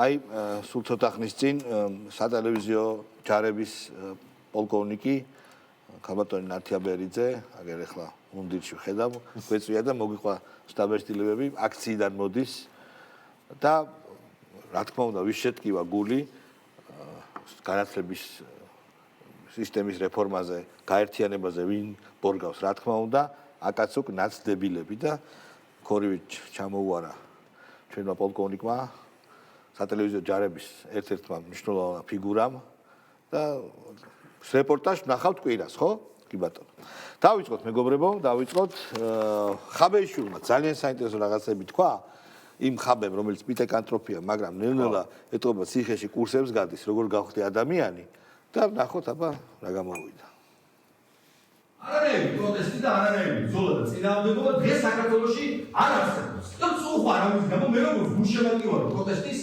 აი სულ ცოტა ხნის წინ სატელევიზიო ჯარების პოლკოვნიკი ქალბატონი ნათიაბერიძე, აგერ ახლა უნდირში ვხედავ, გვეწვია და მოგიყვა შტაბ-ეშტილებები აქციიდან მოდის და რა თქმა უნდა ვის შეტკივა გული განათლების სისტემის რეფორმაზე, გაერთიანებაზე ვინ ბორგავს, რა თქმა უნდა, აკაცუკ ნაცდებილები და ქორივი ჩამოუარა ჩვენმა პოლკოვნიკმა სატელევიზიო ჯარების ერთ-ერთმა მნიშვნელოვან ფიგურამ და რეპორტაჟს ნახავთ კვირას, ხო? კი ბატონო. დავიწყოთ მეგობრებო, დავიწყოთ ხაბეიშვილმა ძალიან საინტერესო რაღაცები თქვა იმ ხაბემ, რომელიც პიტეკანტროფია, მაგრამ ნელ-ნელა ეტყობა ციხეში კურსებს გადის, როგორ გავხდი ადამიანი და ნახოთ აბა რა გამოვიდა. არანაირი პროტესტი და არანაირი ბრძოლა და წინააღმდეგობა დღეს საქართველოში არ არსებობს. და უხარ ამის გამო მე როგორც გულშემატკივარი ვარ პროტესტის,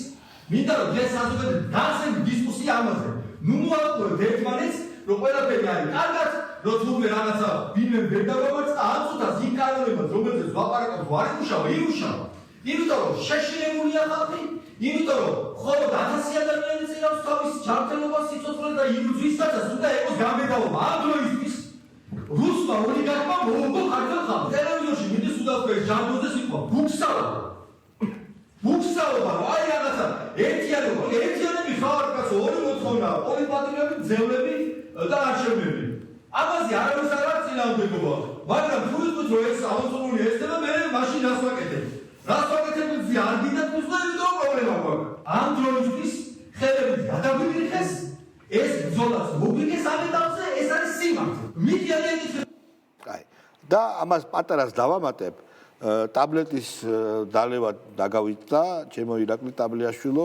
მინდა რომ დღეს საზოგადოებრივ დაცემ დისკუსია ამაზე. ნუ მოვაყურებთ ერთმანეთს, რომ ყველაფერი არის კარგად, რომ თუმე რაღაცა ვინმე ვერ დაგვამარცხა და ამ წუთას იმ კანონებად, რომელზეც ვაპარაკობთ, ვარ იმუშავა. იმიტომ რომ შეშინებულია ხალხი, იმიტომ რომ მხოლოდ 1000 ადამიანი წინავს თავის ჯანმრთელობას, სიცოცხლეს და იბრძვისთანაც უნდა იყოს გამედაობა. ამ დროისთვის რუსმა ოლიგარქმა მოუგო ქართულ ხალხს. ტელევიზორში მიდის უდავკეს ჯანდოზე სიტყვა ბუქსაობა, აი რაღაცა ერთიანები ხარ კაცო, ორი მოთხოვნა, პოლიტპატრიოტები, ძევლები და არჩევნები. ამაზე არავის არ აქვს წინააღმდეგობა, მაგრამ თუ ვიტყვით რომ ეს ამოწურული ესდება, მე მაშინ რას ვაკეთებ? რას ვაკეთებ არ გინდათ უზღვა იმიტომ პრობლემა გვაქვს. ამ დროისთვის ხელები გადაგვიგიხეს, ეს ბრძოლაც მოგვიგეს ამ ეტაპზე, ეს არის სიმართლე. მიდი აიგეთ. კაი. და ამას პატარას დავამატებ. ტაბლეტის დალევა დაგავიწყდა, ჩემო ირაკლი ტაბლიაშვილო,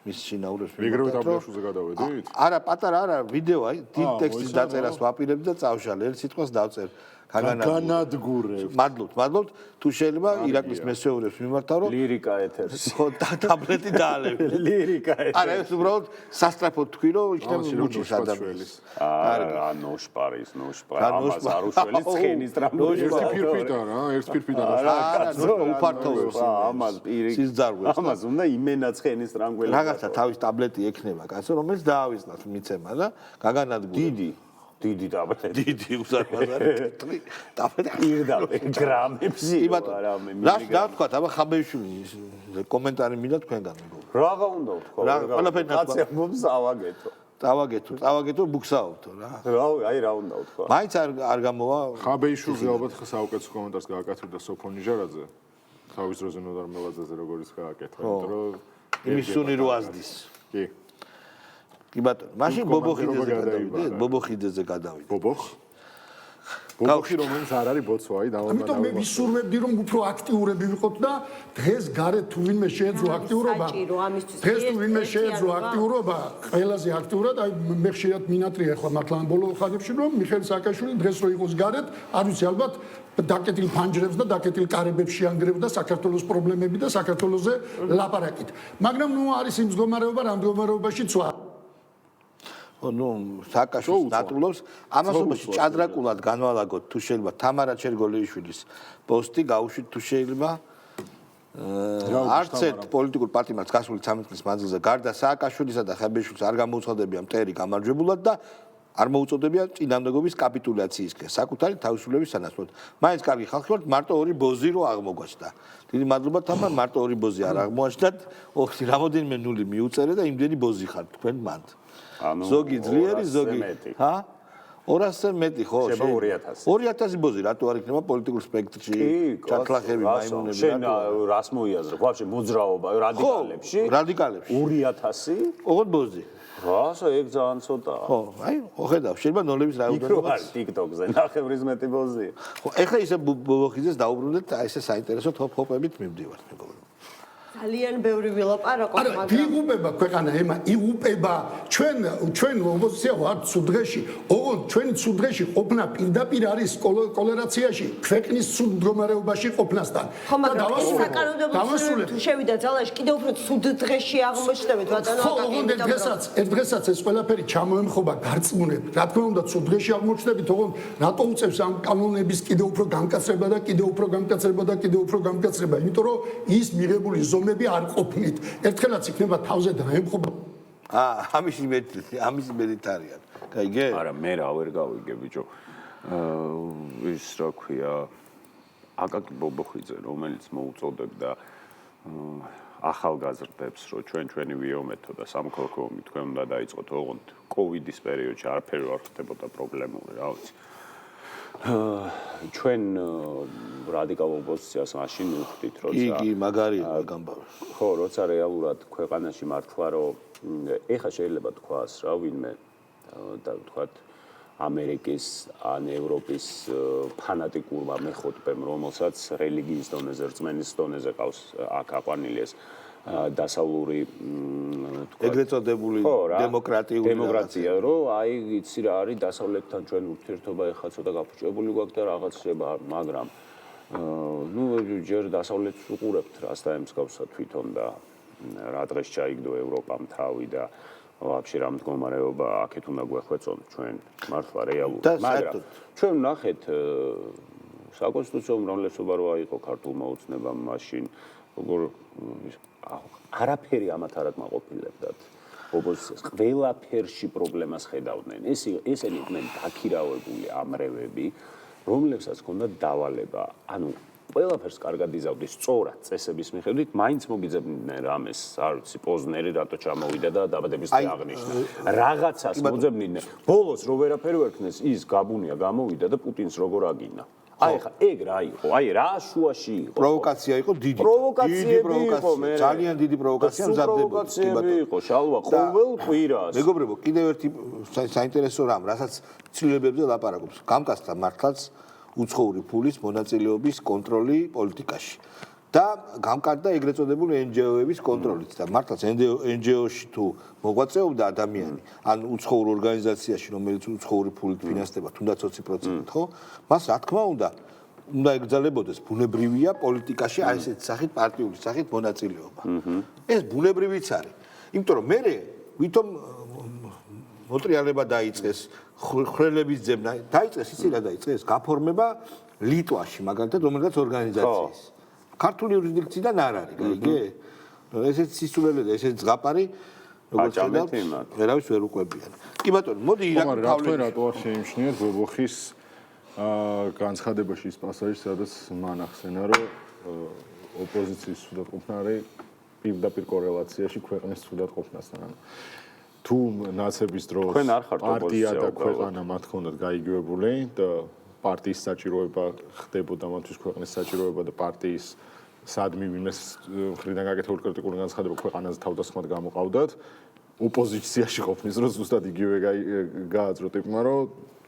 მის შინაურებს მიგროვი ტაბლიაშვილზე გადავედით? არა, პატარა არა, ვიდეო, აი, დიდ ტექსტის დაწერას ვაპირებ და წავშალ, ერთ სიტყვას დავწერ. განადგურებ. მადლობთ, თუ შეიძლება ირაკლის მესეურებს მიმართავ, რომ ლირიკა ეთერში. ხო, ტაბლეტი დაალევი. ლირიკა ეთერში. არა, ეს უბრალოდ სასტრაფოდ თქვი, რომ იქნებ მუჭის ადამიანს. არა, ნოშპარის, ამას არ უშველის ცხენის ტრამბული. ერთი ფირფიტა რა, ერთ ფირფიტა. არა, უფართოვებს ამას პირი. სიზძარღვევს. ამას უნდა იმენა ცხენის ტრამბული. რაღაცა თავის ტაბლეტი ექნება კაცო, რომელიც დაავიწყდათ მიცემა და გაგანადგურე. დიდი ტაბლეტი. დიდი უზარმაზარი ტაბლეტი პირდაპირ გრამებში. კი ბატონო. რა თქვათ, აბა ხაბეიშვილის კომენტარი მინდა თქვენგან მეგობრებო. რაღა უნდა ვთქვა. ყველაფერი კაცი მომს ავაგეთო. წავაგეთო ბუქსაავთო რა. აი რა უნდა ვთქვა. მაინც არ გამოვა ხაბეიშვილზე ალბათ საუკეთესო კომენტარს გააკეთებდა სოფონ ნიჟარაძე. თავის დროზე ნოდარ მელაძეზე როგორიც გააკეთა, იმიტომ რომ იმის სუნი რო აზდის. კი. კი ბატონო, მაშინ ბობოხიძეზე გადავიდეთ, ბობოხიძეზე გადავიდეთ. ბობოხი რომელიც არ არის ბოცვაი და ამიტომ მე ვისურვებდი რომ უფრო აქტიურები ვიყოთ და დღეს გარეთ თუ ვინმე შეეძლო აქტიურობა დღეს თუ ვინმე შეეძლო აქტიურობა ყველაზე აქტიურად აი მე ხშირად მინატრია ახლა მართლა ბოლო ხანებში რომ მიხეილ სააკაშვილი დღეს რო იყოს გარეთ არ ვიცი ალბათ დაკეტილ ფანჯრებს და დაკეტილ კარებებს შეანგრევდა საქართველოს პრობლემები და საქართველოზე ლაპარაკით მაგრამ ნუ არის იმ მდგომარეობა რა მდგომარეობაშიც ვარ ნუ სააკაშვილს დატულობს ამასობაში ჭადრაკულად განვალაგოთ თუ შეიძლება თამარა ჩერგოლიიშვილის პოსტი გაუშვით თუ შეიძლება არც ერთ პოლიტიკურ პარტიას გასული 13 წლის მანძილზე გარდა სააკაშვილისა და ხაბეიშვილის არ გამოუცხადებია მტერი გამარჯვებულად და არ მოუწოდებია წინამდებობის კაპიტულაციისკენ საკუთარი თავისუფლების სანაცვლოდ. მაინც კარგი ხალხი ვართ, მარტო ორი ბოზი რო აღმოგვაჩნდა. დიდი მადლობა თამარ, მარტო ორი ბოზი არ აღმოაჩნდათ. ოხი რამოდენიმე ნული მიუწერე და იმდენი ბოზი ხართ თქვენ მანდ. ზოგი ძლიერი, ზოგი. ჰა? 200-ზე მეტი ხო? 2000. 2000 ბოზი რატო არ იქნება პოლიტიკურ სპექტრში? ჩათლახები, მაიმუნები. შენ რას მოიაზრებ? ვაფშე მოძრაობა რადიკალებში? რადიკალებში. 2000? ოღონდ ბოზი. რასა ეგ ძალიან ცოტაა. ხო, აი, ხედავ, შეიძლება ნოლების რაოდენობა. იქ TikTok-ზე ნახევრის მეტი ბოზი. ხო, ეხლა ისე ბობოხიძეს დაუბრუნდეთ, აი ესე საინტერესო თოპ-ჰოპებით მივდივართ მეგობრებო. ძალიან ბევრი ვილაპარაკობ, მაგრამ იღუპება ქვეყანა ემა, იღუპება ჩვენ ოპოზიცია ვართ სუდღეში. ოღონდ ჩვენი სუდღეში ყოფნა პირდაპირ არის კოლერაციაში, ქვეყნის სულ მდგომარეობაში ყოფნასთან. ხო, მაგრამ ეს საკანონმდებლო თუ შევიდა ძალაში, კიდევ უფრო სუდღეში აღმოჩნდებით ბატონო აკაკი. ხო, ოღონდ ერთ დღესაც ეს ყველაფერი ჩამოემხობა გარწმუნებ. რა თქმა უნდა, სუდღეში აღმოჩნდებით, ოღონდ რატო უწევს ამ კანონების კიდევ უფრო გამკაცრება და კიდევ უფრო გამკაცრება და კიდევ უფრო გამკაცრება? იმიტომ რომ ის მიღებული ზომები პრობლემები არ ყოფნით. ერთხელაც იქნება თავზე დაემხობა. ამის მერით არიან. გაიგე? არა, მე რა ვერ გავიგე ბიჭო. ის რა ქვია აკაკი ბობოხიძე, რომელიც მოუწოდებდა ახალგაზრდებს, რომ ჩვენი ვიომეთო და სამოქალაქო ომი თქვენ უნდა დაიწყოთ, ოღონდ კოვიდის პერიოდში არაფერი არ ხდებოდა პრობლემური, რა ვიცი. ჩვენ რადიკალ ოპოზიციას მაშინ ვხვდით, როცა კი, მაგარია გამბავი. ხო, როცა რეალურად ქვეყანაში მართლა რომ ეხა შეიძლება თქვას რა ვინმე და ვთქვათ ამერიკის ან ევროპის ფანატიკურმა მეხუთბემ, რომელსაც რელიგიის დონეზე, რწმენის დონეზე ყავს აქ აყვანილი ეს დასავლური ეგრეთ წოდებული დემოკრატია, რომ აი იცი რა არის დასავლეთთან ჩვენ ურთიერთობა ეხლა ცოტა გაფუჭებული გვაქვს და რაღაც შეიძლება, მაგრამ ნუ ჯერ დასავლეთს უყურებთ რას დაემსგავსა თვითონ და რა დღეს ჩაიგდო ევროპამ თავი და вообще რა მდგომარეობა აქეთ უნდა გვეხვეწონ ჩვენ მართლა რეალურად მაგრამ ჩვენ ვნახეთ საკონსტიტუციო უმრავლესობა რო აიყო ქართულმა ოცნებამ მაშინ როგორ არაფერი ამათ არ აკმაყოფილებდათ ოპოზიციას ყველაფერში პრობლემას ხედავდნენ ესენი იყვნენ დაქირავებული ამრევები რომლებსაც ჰქონდათ დავალება ანუ ყველაფერს კარგად იზავდნენ სწორად წესების მიხედვით მაინც მოგიძებდნენ რამეს არ ვიცი პოზნერი რატო ჩამოვიდა და დაბადების დღე აღნიშნა რაღაცას მოძებნიდნენ ბოლოს რო ვერაფერი ვერ ქნეს ის გაბუნია გამოვიდა და პუტინს როგორ აგინა აი ხა ეგ რა იყო აი რა შუაში იყო პროვოკაცია იყო დიდი პროვოკაცია ძალიან დიდი პროვოკაცია მზადდებოდა იყო შალვა ყოველ კვირას მეგობრებო კიდევ ერთი საინტერესო რამ რასაც ცვლილებებზე ლაპარაკობს გამკაცდა მართლაც უცხოური ფულის მონაწილეობის კონტროლი პოლიტიკაში და გამკარდა ეგრეთ წოდებული NGO-ების კონტროლით და მართლაც NGO-ში თუ მოღვაწეობდა ადამიანი ან უცხოურ ორგანიზაციაში რომელიც უცხოური ფულით ფინანსდება თუნდაც 20% ხო მას რა თქმა უნდა ეკრძალებოდეს ბუნებრივია პოლიტიკაში აი ესეთ სახით პარტიული სახით მონაწილეობა ეს ბუნებრივიც არის იმიტომ რომ მე ვითომ მოტრიალება დაიწყეს ხრელების ძებნა დაიწყეს იცი რა დაიწყეს გაფორმება ლიტვაში მაგალითად რომელიღაც ორგანიზაციის ქართული იურისდიქციიდან არ არის გაიგე ესეც სისულელეა ესეც ზღაპარი როგორც ხედავთ ვერავის ვერ უყვებიან კი ბატონო მოდი ირაკ თავლები რატო არ შეიმჩნიეთ ბობოხის განცხადებაში ის პასაჟი სადაც მან ახსენა რომ ოპოზიციის სუდატყოფნა არის პირდაპირ კორელაციაში ქვეყნის სუდატყოფნასთან ანუ თუ ნაცების დროს პარტია და ქვეყანა მათ ჰქონდათ გაიგივებული და პარტიის საჭიროება ხდებოდა მათთვის ქვეყნის საჭიროება და პარტიის სადმი ვინმეს მხრიდან გაკეთებული კრიტიკული განცხადება ქვეყანაზე თავდასხმად გამოყავდათ ოპოზიციაში ყოფნის დროს ზუსტად იგივე გააძრო ტიპმა რომ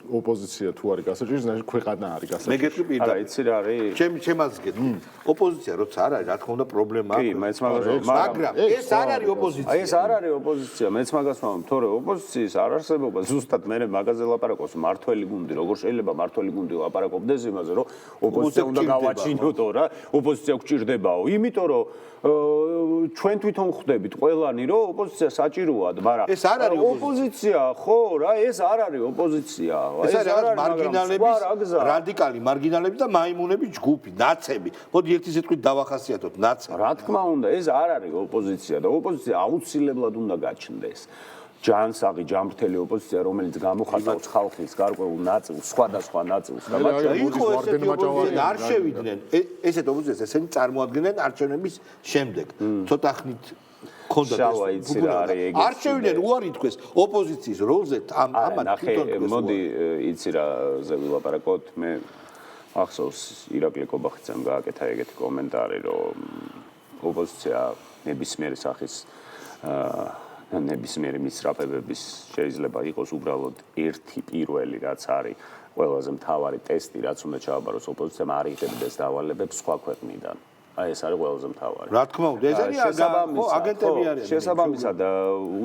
ოპოზიცია თუ არის გასაჭირი, значит ქვეყანა არის გასაჭირი. მე გეტყვი პირდაპირ. არა, იცი რა არის? ჩემს გეტყვი. ოპოზიცია როცა არ არის, რა თქმა უნდა პრობლემა აქვს. კი, მეც მაგას მაგრამ ეს არ არის ოპოზიცია. აი ეს არ არის ოპოზიცია, მეც მაგას ვამბობ, თორე ოპოზიციის არ არსებობა ზუსტად მე მაგაზე ლაპარაკობს მართველი გუნდი, როგორ შეიძლება მართველი გუნდი ლაპარაკობდეს იმაზე, რომ ოპოზიცია უნდა გავაჩინოთ რა, ოპოზიცია გვჭირდებაო, იმიტომ რომ ჩვენ თვითონ ხვდებით ყველანი რომ ოპოზიცია საჭიროა, მაგრამ ეს არ არის ოპოზიცია, ხო რა, ეს არ არის ოპოზიცია. ეს არის მარგინალების რადიკალი მარგინალები და მაიმუნების ჯგუფი, ნაცები. მოდი ერთი სიტყვით დავახასიათოთ, ნაცები. რა თქმა უნდა, ეს არ არის ოპოზიცია და ოპოზიცია აუცილებლად უნდა გაჩნდეს. ჯანსაღი ჯამრთელი ოპოზიცია, რომელიც გამოხატავს ხალხის გარკვეულ ნაწილს, სხვადასხვა ნაწილს და მათ იყო ესეთი ოპოზიცია, არ შევიდნენ. ესეთ ოპოზიციას ესენი წარმოადგენენ არჩევნების შემდეგ. ცოტა ხნით კონდათ არ შევიდნენ უარი თქვეს ოპოზიციის როლზე ამათ თვითონ მოდი იცი რა ზე ვილაპარაკოთ მე ახსოვს ირაკლი კობახიძემ გააკეთა ეგეთი კომენტარი რომ ოპოზიცია ნებისმიერი სახის ნებისმიერი მისწრაფებების შეიძლება იყოს უბრალოდ ერთი პირველი რაც არის ყველაზე მთავარი ტესტი რაც უნდა ჩააბაროს ოპოზიციამ არ იღებდეს დავალებებს სხვა ქვეყნიდან აი ეს არის ყველაზე მთავარი. რა თქმა უნდა, ეს არის აგენტები არიან. შესაბამისად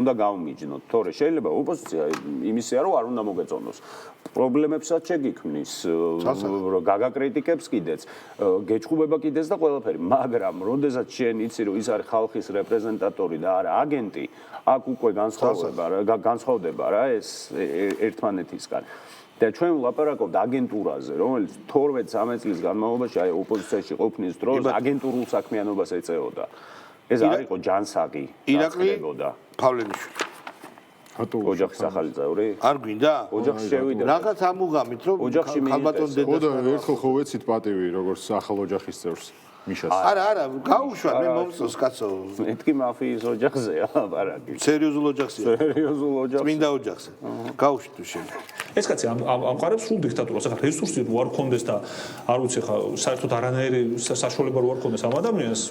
უნდა გავმიჯნოთ, თორე შეიძლება ოპოზიცია იმისია რომ არ უნდა მოგეწონოს. პრობლემებსაც შეგიქმნის, გაგაკრიტიკებს კიდეც, გეჭხუბება კიდეც და ყველაფერი, მაგრამ როდესაც შენ იცი რომ ის არის ხალხის რეპრეზენტატორი და არა აგენტი, აქ უკვე განსხვავდება რა ეს ერთმანეთისგან. და ჩვენ ვლაპარაკობთ აგენტურაზე, რომელიც 12-13 წლის განმავლობაში აი ოპოზიციაში ყოფნის დროს აგენტურულ საქმიანობას ეწეოდა. ეს არ იყო ჯანსაღი ირაკლი დაწყდებოდა ფავლენიშვილი. რატო ოჯახის ახალი წევრი არ გვინდა? ოჯახში შევიდა რაღაც ამუღამით რომ ოჯახში ხალბატონ ხო და დედას ერთხელ ხო ვეცით პატივი როგორც ახალ ოჯახის წევრს მიშას. არა, გაუშვა მე მომწონს კაცო. მეთქი მაფიის ოჯახზეა ლაპარაკი სერიოზულ ოჯახია. სერიოზულ ოჯახს წმინდა ოჯახზე. გაუშვი თუ შეიძლება. ეს კაცი ამყარებს სულ დიქტატურას. ახლა რესურსი რო არ ქონდეს და არ ვიცი ხა საერთოდ არანაირი საშუალება რო არ ქონდეს ამ ადამიანს,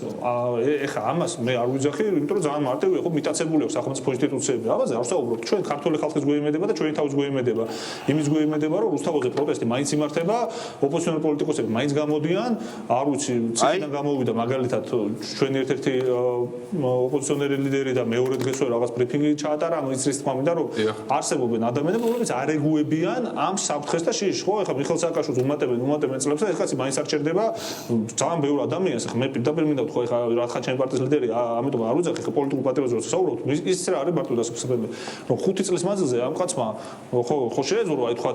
ეხა ამას მე არ ვიძახი, იმიტომ რომ ძალიან მარტივია, ხო მიტაცებული აქვს სახელმწიფო ინსტიტუციები. ამაზე არ ვსაუბრობ. ჩვენ ქართული ხალხის გვეიმედება და ჩვენი თავის გვეიმედება. იმის გვეიმედება, რომ რუსთავაზე პროტესტი მაინც იმართება, ოპოზიციონერი პოლიტიკოსები მაინც გამოდიან, არ ვიცი, ციდან გამოვიდა მაგალითად ჩვენი ერთ-ერთი ოპოზიციონერი ლიდერი და მეორე დღესვე რაღაც ბრიფინგი ჩაატარა, ის რის თქმა მინდა რომ არსებობენ ადამიანები, რომლებიც არ ეგუებიან ამ საფრთხეს და შიშ, ხო, ეხლა მიხეილ სააკაშვილს უმატებენ წლებს და ეს კაცი მაინც არ ჩერდება ძალიან ბევრ ადამიანს. ეხლა მე პირდაპირ მინდა ვთქვა, ეხლა რა ჩემი პარტიის ლიდერი, ამიტომ არ ვიძახი, ეხლა პოლიტიკურ პატრიოტიზმზე ვსაუბრობ. ის რა არის მარტო დასაქმებული, რომ 5 წლის მანძილზე ამ კაცმა ხო შეეძლო, აი თქვა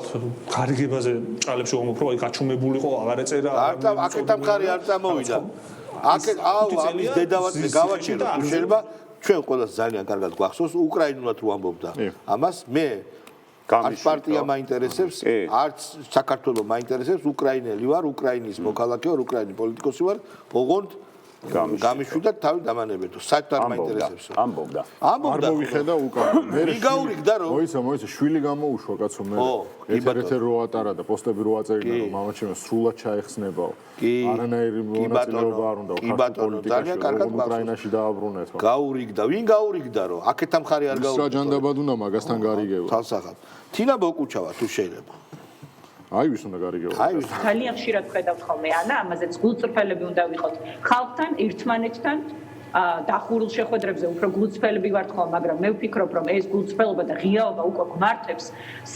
გარიგებაზე ჭალებში ვამოფრო, აი გაჩუმებულიყო, აღარ ეწერა. აკეთა მხარი არ წამოვიდა. ამის დედავატზე გავაჩერო თუ შეიძლება ჩვენ ყველას ძალიან კარგად გვახსოვს უკრაინულად რო ამბობდა ამას მე არც პარტია მაინტერესებს არც საქართველოს მაინტერესებს უკრაინელი ვარ უკრაინის მოქალაქე ვარ უკრაინის პოლიტიკოსი ვარ ოღონდ გამიშვი და თავი დამანებედო საერთოდ არ მაინტერესებს ამბობდა არ მოვიხედა უკან მე მიგაურიგდა რომ მოიცა შვილი გამოუშვა კაცო მე ეთერ რო ატარა და პოსტები რო აწერინა რომ მამაჩემო სრულად ჩაეხსნებაო არანაირი მონაწილეობა არ უნდა ქართულ პოლიტიკაში უკრაინაში დააბრუნეთ გაურიგდა ვინ გაურიგდა რომ აქეთა მხარი არ გაურიგდა რა ჯანდაბად უნდა მაგასთან გარიგება თალსახად თინა ბოკუჩავა თუ შეიძლება აი ვის უნდა გარიგება ძალიან ხშირად ხედავთ ხოლმე ანა ამაზეც გულწრფელები უნდა ვიყოთ ხალხთან ერთმანეთთან დახურულ შეხვედრებზე უფრო გულწრფელები ვართ ხოლმე მაგრამ მე ვფიქრობ რომ ეს გულწრფელობა და ღიაობა უკვე გვმართებს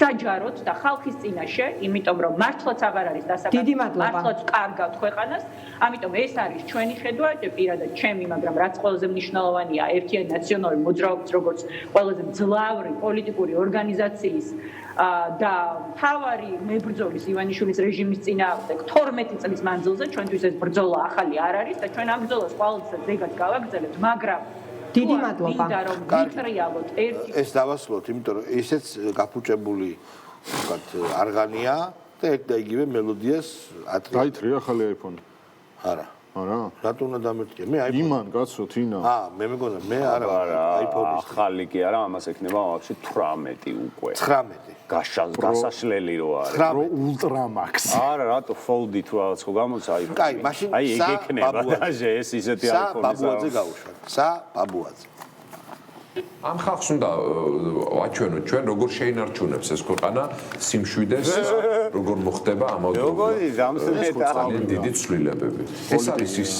საჯაროდ და ხალხის წინაშე იმიტომ რომ მართლაც აღარ არის დასაკმაყოფილებელი მართლაც კარგავთ ქვეყანას ამიტომ ეს არის ჩვენი ხედვა პირადად ჩემი მაგრამ რაც ყველაზე მნიშვნელოვანია ერთიანი ნაციონალური მოძრაობის როგორც ყველაზე მძლავრი პოლიტიკური ორგანიზაციის და თავარი მებრძოლის ივანიშვილის რეჟიმის წინააღმდეგ 12 წლის მანძილზე ჩვენთვის ეს ბრძოლა ახალი არ არის და ჩვენ ამ ბრძოლას ყოველთვის ზეგად გავაგრძელებთ მაგრამ დიდი მადლობა რომ გიტრიალოთ ერთი ეს დავასრულოთ იმიტომ რომ ესეც გაფუჭებული ვთქვათ არღანია და ერთ და იგივე მელოდიას დაითრია ახალი iPhone არა რატო უნდა დამეთქე მე iPhone იმან კაცო თინა მე მეგონა მე არა iPhone-ის ახალი კი არა ამას ექნება ვაფშე 18 უკვე 19 გასაშლელი რო არის პრო ულტრა მაქს არა რატო fold-ი თუ რაღაც ხო გამოცა აი კაი მაშინ აი ეგ ექნება და ეს ისეთი iPhone-ი ბაბუაძე გაუშვა ბაბუაძე ამ ხალხს უნდა ვაჩვენოთ ჩვენ როგორ შეინარჩუნებს ეს ქვეყანა სიმშვიდეს როგორ მოხდება ამავდროულად ძალიან დიდი ცვლილებები ეს არის ის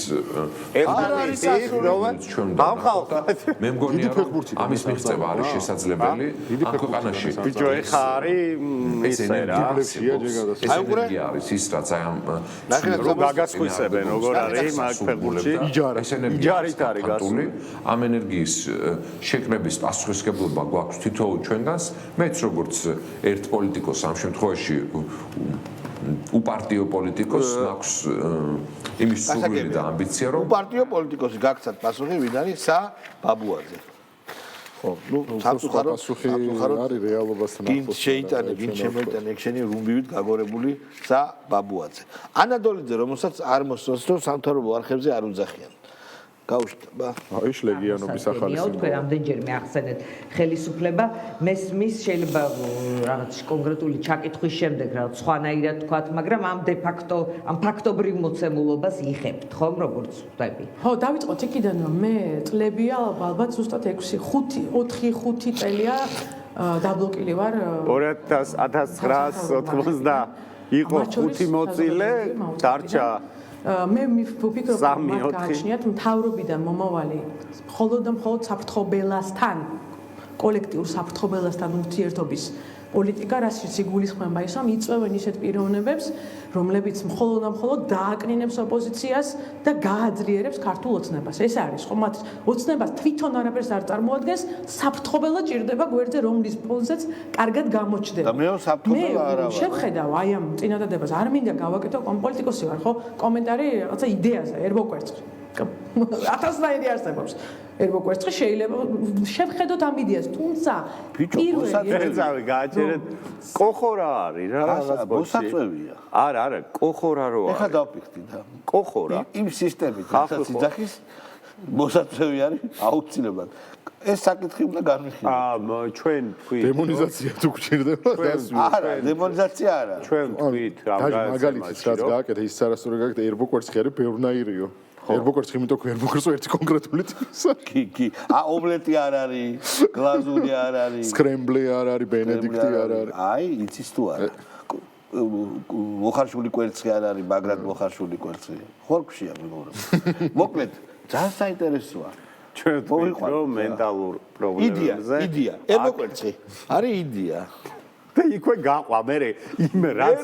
ამ ხალხს მე მგონია რომ ამის მიღწევა არის შესაძლებელი ამ ქვეყანაში ბიჭო ეხა არის ეს ენერგია არის ის რაც აი ამ რომ გაგასხვისებენ როგორ არის მაგ ფეხბურთში იჯარით არის გასული ამ ენერგიის შეკრების პასუხისმგებლობა გვაქვს თითოეულ ჩვენგანს მეც როგორც ერთ პოლიტიკოს ამ შემთხვევაში უპარტიო პოლიტიკოს მაქვს იმის სურვილი და ამბიცია რომ უპარტიო პოლიტიკოსი გაგცათ პასუხი ვინ არის ბაბუაძე ხო ნუ სამწუხაროდ არის რეალობასთან ახლოს ვინ შეიტანე ვინ შემოიტანე ეგ შენი რუმბივით გაგორებული ბაბუაძე ანადოლიძე რომელსაც არ მოსწონს რომ სამთავრობო არხებზე არ უძახიან გაუშტება აი შლეგიანობის ახალი სიმბოლო. რამდენჯერმე ახსენეთ ხელისუფლება მესმის შეიძლება რაღაც კონკრეტული ჩაკითხვის შემდეგ რაღაც სხვანაირად თქვათ, მაგრამ ამ დე ფაქტო ამ ფაქტობრივ მოცემულობას იღებთ, ხომ როგორც ხვდები? ხო, დავიწყოთ იქიდან რომ მე წლებია ალბათ ზუსტად 4-5 წელია დაბლოკილი ვარ 1990 იყო 5 მოცილე დარჩა მე ვფიქრობ რომ მათ გააჩნიათ მთავრობიდან მომავალი მხოლოდ და მხოლოდ საფრთხობელასთან კოლექტიურ საფრთხობელასთან ურთიერთობის პოლიტიკა რასაც იგულისხმება ის რომ იწვევენ ისეთ პიროვნებებს რომლებიც მხოლოდ და მხოლოდ დააკნინებს ოპოზიციას და გააძლიერებს ქართულ ოცნებას ეს არის ხო მათ ოცნებას თვითონ არაფერს არ წარმოადგენს საფრთხობელა ჭირდება გვერდზე რომლის ფონზეც კარგად გამოჩდება და მე საფრთხობელა არა ვარ შევხედავ აი ამ წინადადებას არ მინდა გავაკეთო პოლიტიკოსი ვარ ხო კომენტარი რაღაცა იდეაზე ერბოკვერცხ ათასნაირი არსებობს. ერბოკვერცხი შეიძლება შევხედოთ ამ იდეას, თუმცა პირველი გააჩერეთ კოხორა არის რა რაღაც მოსაწვევია. არა, კოხორა რო არის. ეხლა დავფიქრდი და კოხორა იმ სისტემით, რასაც იძახის მოსაწვევი არის აუცილებლად. ეს საკითხი უნდა განვიხილოთ. ჩვენ თქვით დემონიზაცია თუ გჭირდება არა, დემონიზაცია არა. ჩვენ თქვით რა მაგალითად რაც გააკეთე ის არასწორი გააკეთე ერბოკვერცხი არის ბევრნაირიო. ერბოკვერცხი იმიტომ ქვია ერბოკვერცხი ერთი კონკრეტული ტიპისა. კი. ომლეტი არ არის, გლაზური არ არის, სკრემბლი არ არის, ბენედიქტი არ არის. აი, იცის თუ არა. მოხარშული კვერცხი არ არის, მაგრამ მოხარშული კვერცხი. ხორკშია მეგობრებო. მოკლედ, ძალიან საინტერესოა. ჩვენ თქვით რომ მენტალურ პრობლემებზე იდეა, ერბოკვერცხი არის იდეა. და იქვე გაყვა მე იმ რაც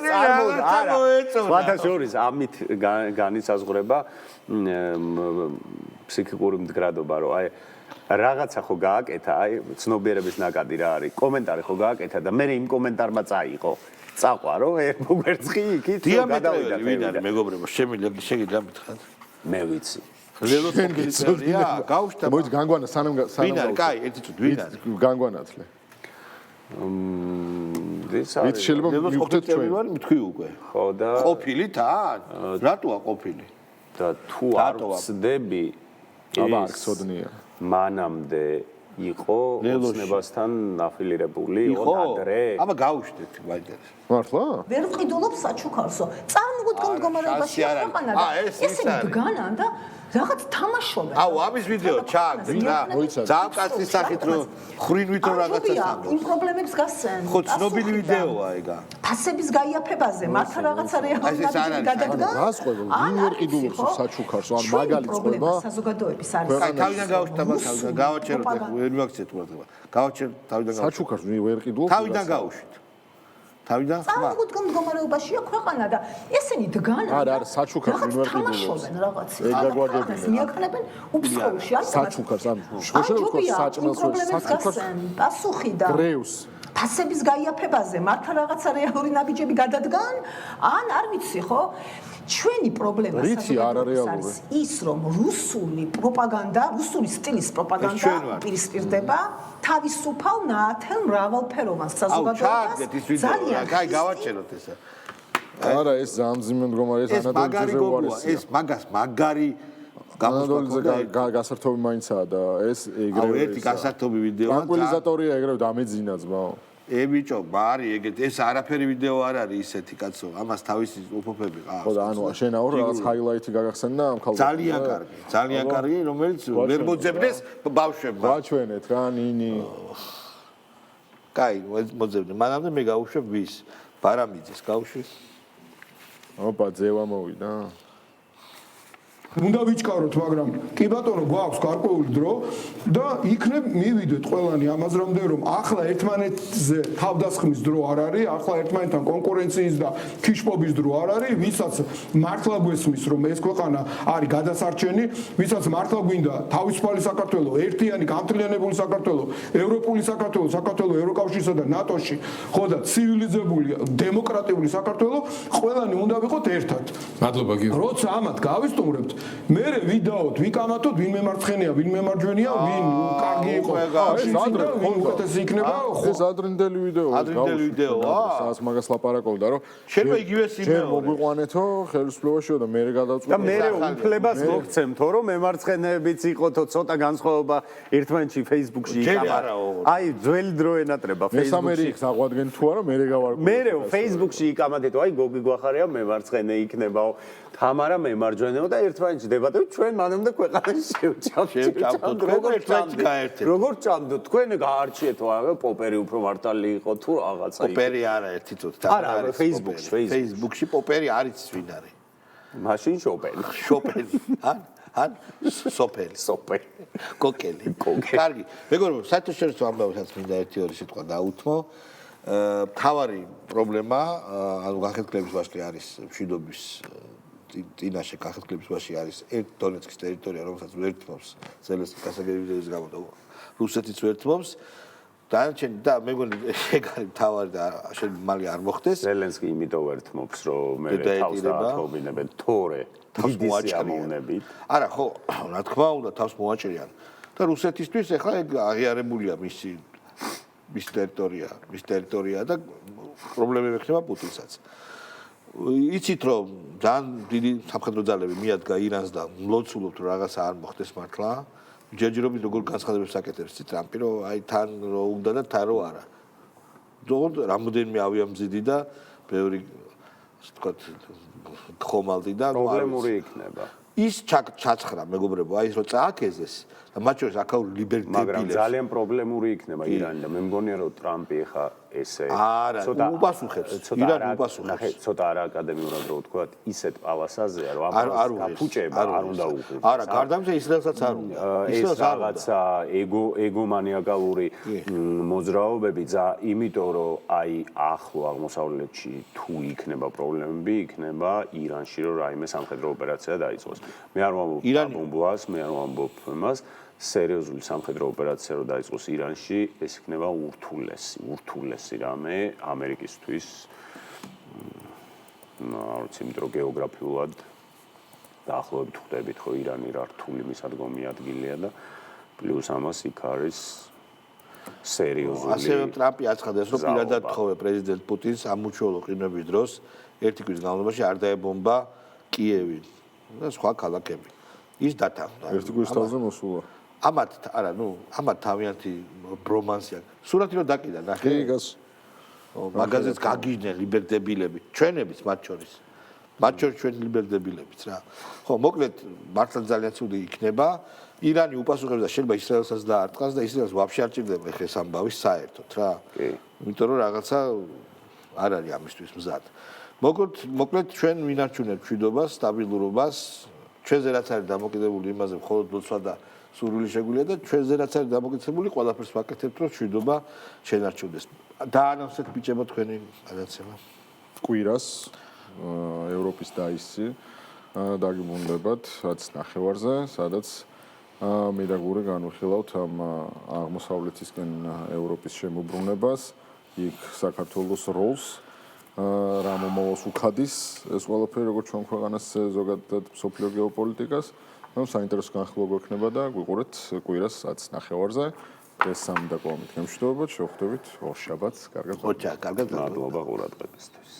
არა შორის ამით განისაზღვრება ფსიქიკური მდგრადობა რომ აი რაღაცა ხო გააკეთა აი ცნობიერების ნაკადი რა არის კომენტარი ხო გააკეთა და მე იმ კომენტარმა წაიყო წაყვა რომ ერბოკვერცხი იქით გადავიდა ვინ არის მეგობრებო შეგიძლია მითხრათ მე ვიცი ველოსიპედია გავშტა მოიც განგვანა სანამ ვინ არის კაი ერთი წუთი ვინ არის განგვანათლე ვიცი შეიძლება მივხვდეთ ჩვენ ვარ მithქვი უკვე ხო და ყოფილი თან რატოა ყოფილი და თუ არ ვწდები აბა არ გწოდნია მანამდე იყო ოცნებასთან აფილირებული იყო ადრე აბა გაუშვით მაინტერესებს მართლა ვერ ვყიდულობს საჩუქარსო წარმოუდგენ მდგომარეობაში აყვანა და ესენი დგანან და რაღაც თამაშობენ აუ ამის ვიდეო ჩააგდეთ რა ძალიან კაცი სახით რომ ხრინვით რომ რაღაცას ამბობ იმ პრობლემებს გასცენ ხო ცნობილი ვიდეოა ეგა ფასების გაიაფებაზე მართა რაღაცა რეალურად გადადგა გასყვება ვინ ვერ ყიდულობს საჩუქარსო ან მაგალითს ყვება საზოგადოების არის აი თავიდან გავუშვით თავიდან გავაჩეროთ ვერ მაქცეთ ყურადღება გავაჩეროთ თავიდან საჩუქარს ვერ ყიდულობს თავიდან გავუშვით თავიდან წარმოუდგენ მდგომარეობაშია ქვეყანა და ესენი დგანან არა საჩუქარს ვინ ვერ ყიდულობს ეგ გაგვაგებინე მიაკნებენ უფსკოულში არის საჩუქარს ან შეიძლება საჭმელს საჩუქარს პასუხი და გრეუს ფასების გაიაფებაზე მართა რაღაცა რეალური ნაბიჯები გადადგან ან არ ვიცი ხო ჩვენი პრობლემა არის ის რომ რუსული პროპაგანდა რუსული სტილის პროპაგანდა პირისპირდება თავისუფალ ნათელ მრავალფეროვან საზოგადოებას ძალიან კაი გავაჩეროთ ესა არა ეს ზამზიმე მდგომარეა ანადოლიზე უარესია ეს მაგას მაგარი ანადოლიზე გასართობი მაინცაა და ეს ეგრევე ერთი გასართობი ვიდეოა ტრანკვილიზატორია ეგრევე დამეძინა ძმაო ბიჭო ბარი ეგეთ ეს არაფერი ვიდეო არ არის ისეთი კაცო ამას თავისი უფოფები ყავს ხო და ანუ შენაო რაღაც ჰაილაითი გაგახსენდა ამ ხალხს ძალიან კარგი რომელიც ვერ მოძებნეს ბავშვებმა გაჩვენეთ რა ნინი კაი მოძებნე მანამდე მე გავუშვებ ვის ბარამიძეს გავუშვით ოპა ძევა მოვიდა უნდა ვიჩქაროთ, მაგრამ კი ბატონო, გვაქვს გარკვეული დრო და იქნებ მივიდეთ ყველანი ამაზრამდე რომ ახლა ერთმანეთზე თავდასხმის დრო არ არის, ახლა ერთმანეთთან კონკურენციის და ქიშპობის დრო არ არის, ვისაც მართლა გვესმის რომ ეს ქვეყანა არის გადასარჩენი, ვისაც მართლა გვინდა თავისუფალი საქართველო, ერთიანი გამთლიანებული საქართველო, ევროპული საქართველო, საქართველო ევროკავშირსა და ნატოში, ხო და ცივილიზებული დემოკრატიული საქართველო, ყველანი უნდა ვიყოთ ერთად. მადლობა გიორგი. როცა ამათ გავისტუმრებთ მერე ვიდაოთ, ვიკამათოთ, ვინ მემარცხენეა, ვინ მემარჯვენეა, ვინ კარგი იყო. უკეთესი იქნება. ეს ადრინდელი ვიდეოა. სადაც მაგას ლაპარაკობდა, რომ შეიძლება იგივე სიმეორე. მოგვიყვანეთო ხელისუფლებაშიო და მე გადავწყვეტ. და მე უფლებას მოგცემთო, რომ მემარცხენეებიც იყოთო, ცოტა განსხვავება ერთმანეთში Facebook-ში იკამა. აი, ძველი დრო ენატრება Facebook-ში. მესამერი იქ დაგვადგენ თუ არა, მე გავარკვევ. მე Facebook-ში იკამათეთო, აი გოგი გვახარია მემარცხენე იქნებაო. თამარა მემარჯვენეო და ერთმანეთში დებატები ჩვენ მანამდე ქვეყანაში შევჭამთ როგორ ჭამდოთ თქვენ გაარჩიეთო აი პოპერი უფრო მართალი იყო თუ რაღაცა პოპერი არა ერთი წუთი არა Facebook-ში პოპერი არის ვინ არის მაშინ შოპენი ან სოფელი კოკელი კარგი მეგობრებო საერთაშორისო ამბავსაც მინდა ერთი ორი სიტყვა დაუთმო თავარი პრობლემა ანუ გახეთქილების ვაშლი არის მშვიდობის წინაშე გახეთქილების ვაში არის ერთ დონეცკის ტერიტორია, რომელსაც ვერთმობს ზელენსკის გასაგებების გამო და რუსეთიც ვერთმობს. დანარჩენი და მეგონი ეგ არის თავარი და შენ მალე არ მოხდეს. ზელენსკი იმიტომ ვერთმობს, რომ მე თავს დაათხოვინებენ თორე დიდი სიამოვნებით. არა, ხო, რა თქმა უნდა, თავს მოაჭრიან. და რუსეთისთვის ეხლა ეგ აღიარებულია მის ტერიტორია და პრობლემები ექნება პუტინსაც. იცით რომ ძალიან დიდი სამხედრო ძალები მიადგა ირანს და მლოცულობთ რომ რაღაცა არ მოხდეს მართლა. ჯერჯერობით როგორ განცხადებებს აკეთებს ტრამპი რომ აი თან რო უნდა და თან რო არა. ზოგადად რამოდენიმე ავიამზიდი და ბევრი ასე ვთქვათ ხომალდი და პრობლემური იქნება. ის ჩაცხრა მეგობრებო, აი რო წააკეზეს და მათ შორის აქაური ლიბერტები. მაგრამ ძალიან პრობლემური იქნება ირანი და მე მგონია რომ ტრამპი ახლა ესე ცოტა უპასუხებს. ირანი უპასუხებს. ცოტა არა აკადემიურად რო ვთქვათ, ისეთ პავასაზეა რომ ამას გაფუჭება არ უნდა უღირდეს. არა, გარდამზე ისრაელსაც არ უნდა. ეს რაღაცა ეგომანიაკალური მოძრაობები იმიტომ რომ აი ახლო აღმოსავლეთში თუ იქნება პრობლემები, იქნება ირანში რომ რაიმე სამხედრო ოპერაცია დაიწყოს. მე არ ვამბობ ბომბას, მე არ ვამბობ იმას. სერიოზული სამხედრო ოპერაცია რო დაიწყოს ირანში, ეს იქნება ურთულესი რამე ამერიკისთვის. არ ვიცი, იმიტომ რომ გეოგრაფიულად დაახლოებით ხვდებით, ხო ირანი რა რთული მისადგომი ადგილია და პლუს ამას იქ არის სერიოზული. ასევე ტრამპი აცხადეს, რომ პირადად თხოვე პრეზიდენტ პუტინს ამუჩვეულო ყინვების დროს ერთი კვირის განმავლობაში არ დაებომბა კიევი და სხვა ქალაქები. ის დათანხმდა. ერთი კვირის თავზე მოსულა. ამათ თავიანთი ბრომანსი აქვს. სურათი რომ დაკიდა, ნახე. კი, გას. მაგაზეც გაგიჟდნენ ლიბერტებილები, ჩვენებიც მათ შორის. მათ შორის ჩვენ ლიბერტებილებიც რა. ხო, მოკლედ მართლა ძალიან ცუდი იქნება. ირანი უპასუხებს და შეიძლება ისრაელსაც დაარტყას და ისრაელს ვაფშე არ ჭირდება ეხა ეს ამბავი საერთოდ რა. კი. იმიტომ რომ რაღაცა არ არის ამისთვის მზად. მოკლედ ჩვენ ვინარჩუნებთ მშვიდობას, სტაბილურობას. ჩვენზე რაც არის დამოკიდებული იმაზე, მხოლოდ ლოცვა და სურვილი შეგვიძლია და ჩვენზე რაც არის დამოკიდებული, ყველაფერს ვაკეთებთ, რომ მშვიდობა შენარჩუნდეს. დაანონსეთ ბიჭებო თქვენი გადაცემა. კვირას ევროპის დაისი დაგიბრუნდებათ, რაც ნახევარზე, სადაც მე და გური განვიხილავთ ამ აღმოსავლეთისკენ ევროპის შემოbrunებას, იქ საქართველოს როლს, რა მომავალს უქადის ეს ყველაფერი როგორც ჩვენ ქვეყანას ზოგადად მსოფლიო გეოპოლიტიკას. საინტერესო განხილვა გვექნება და გვიყურეთ კვირას 10 ნახევარზე. ეს სამი და კოლმით გემშვიდობებთ, შევხვდებით ორ შაბათს. კარგად. ოჩა, კარგად. მადლობა ყურადღებისთვის.